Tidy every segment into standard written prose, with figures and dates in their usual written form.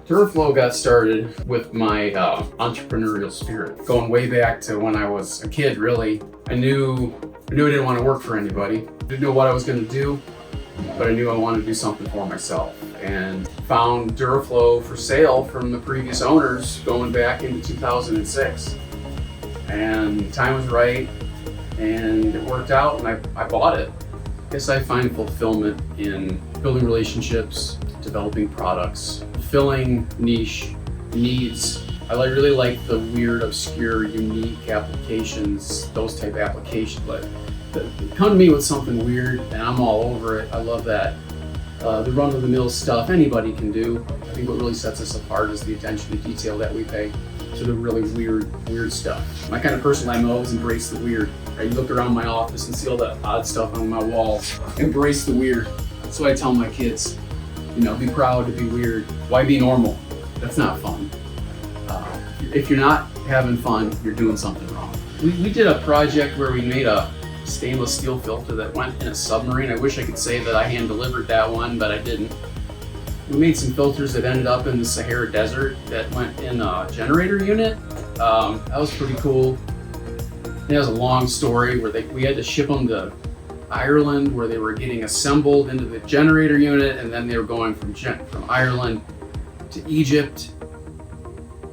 Duraflow got started with my entrepreneurial spirit, going way back to when I was a kid, really. I knew I didn't want to work for anybody. Didn't know what I was going to do, but I knew I wanted to do something for myself. And found Duraflow for sale from the previous owners going back into 2006. And the time was right, and it worked out, and I bought it. I guess I find fulfillment in building relationships, developing products, fulfilling niche needs. I really like the weird, obscure, unique applications, those type of applications. But come to me with something weird and I'm all over it. I love that. The run-of-the-mill stuff anybody can do. I think what really sets us apart is the attention to detail that we pay to the really weird stuff. My kind of person, I always embrace the weird. You look around my office and see all the odd stuff on my walls. Embrace the weird. That's what I tell my kids. Be proud to be weird. Why be normal? That's not fun. If you're not having fun, you're doing something wrong. We did a project where we made a stainless steel filter that went in a submarine. I wish I could say that I hand delivered that one, but I didn't. We made some filters that ended up in the Sahara Desert that went in a generator unit. That was pretty cool. It was a long story where we had to ship them to Ireland, where they were getting assembled into the generator unit, and then they were going from Ireland to Egypt.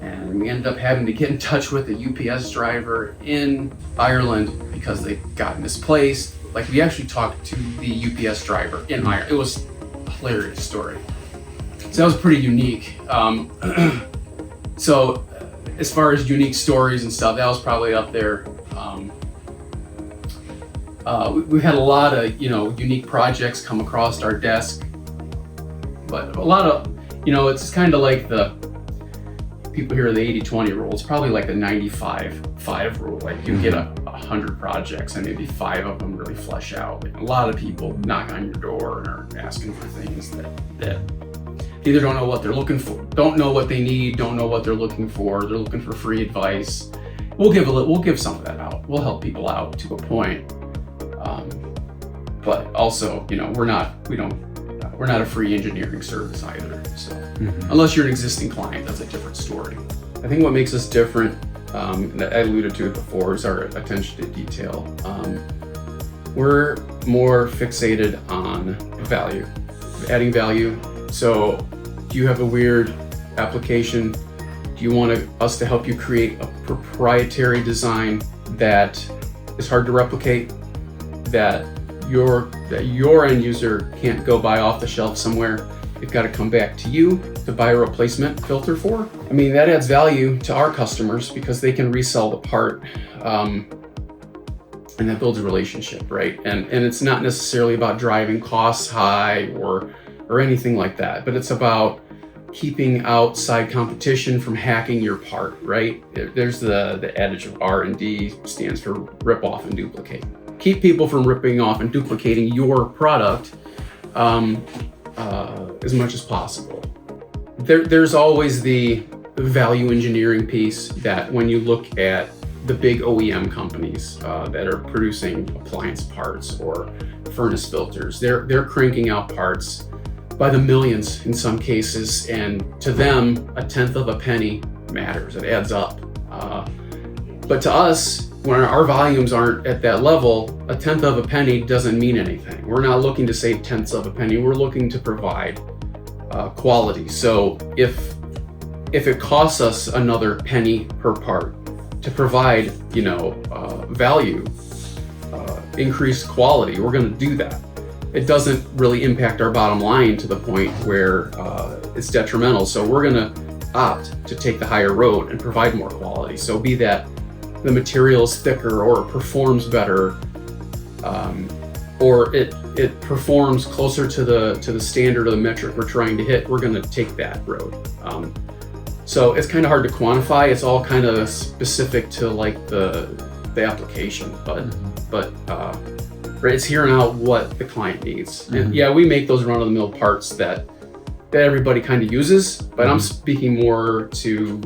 And we ended up having to get in touch with a UPS driver in Ireland because they got misplaced. We actually talked to the UPS driver in Ireland. It was a hilarious story. So that was pretty unique. So as far as unique stories and stuff, that was probably up there. We've had a lot of, unique projects come across our desk, but a lot of, it's kind of like the people hear the 80-20 rule. It's probably like the 95-5 rule. You get 100 projects and maybe 5 of them really flesh out. A lot of people knock on your door and are asking for things that either don't know what they're looking for, don't know what they need, don't know what they're looking for. They're looking for free advice. We'll give some of that out. We'll help people out to a point. But also, we're not a free engineering service either. So unless you're an existing client, that's a different story. I think what makes us different, and I alluded to it before, is our attention to detail. We're more fixated on value, adding value. So do you have a weird application? Do you want us to help you create a proprietary design that is hard to replicate, that your end user can't go buy off the shelf somewhere? They've got to come back to you to buy a replacement filter for? That adds value to our customers because they can resell the part, and that builds a relationship, right? And it's not necessarily about driving costs high or anything like that, but it's about keeping outside competition from hacking your part, right? There's the adage of R&D stands for rip off and duplicate. Keep people from ripping off and duplicating your product as much as possible. There's always the value engineering piece that when you look at the big OEM companies that are producing appliance parts or furnace filters, they're cranking out parts by the millions in some cases, and to them, a tenth of a penny matters. It adds up. But to us, when our volumes aren't at that level, a tenth of a penny doesn't mean anything. We're not looking to save tenths of a penny. We're looking to provide quality. So if it costs us another penny per part to provide, value, increased quality, we're going to do that. It doesn't really impact our bottom line to the point where it's detrimental. So we're going to opt to take the higher road and provide more quality. So be that the material's thicker or it performs better, or it performs closer to the standard or the metric we're trying to hit, we're going to take that road. So it's kind of hard to quantify. It's all kind of specific to the application, but right, it's hearing out what the client needs. And yeah, we make those run-of-the-mill parts that everybody kind of uses, but I'm speaking more to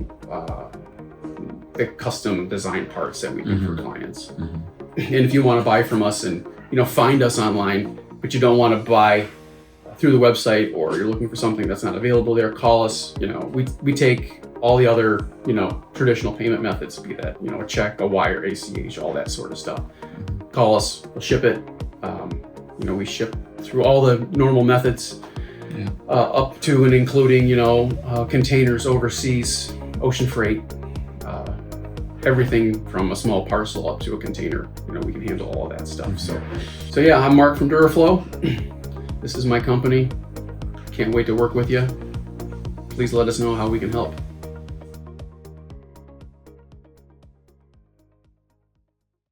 the custom design parts that we do for clients. And if you want to buy from us and find us online, but you don't want to buy through the website, or you're looking for something that's not available there, call us. You know, we take all the other, you know, traditional payment methods, be that, you know, a check, a wire, ACH, all that sort of stuff. Call us, we'll ship it. You know, we ship through all the normal methods, up to and including, you know, containers overseas, ocean freight, everything from a small parcel up to a container. You know, we can handle all of that stuff. So yeah, I'm Mark from Duraflow. This is my company. Can't wait to work with you. Please let us know how we can help.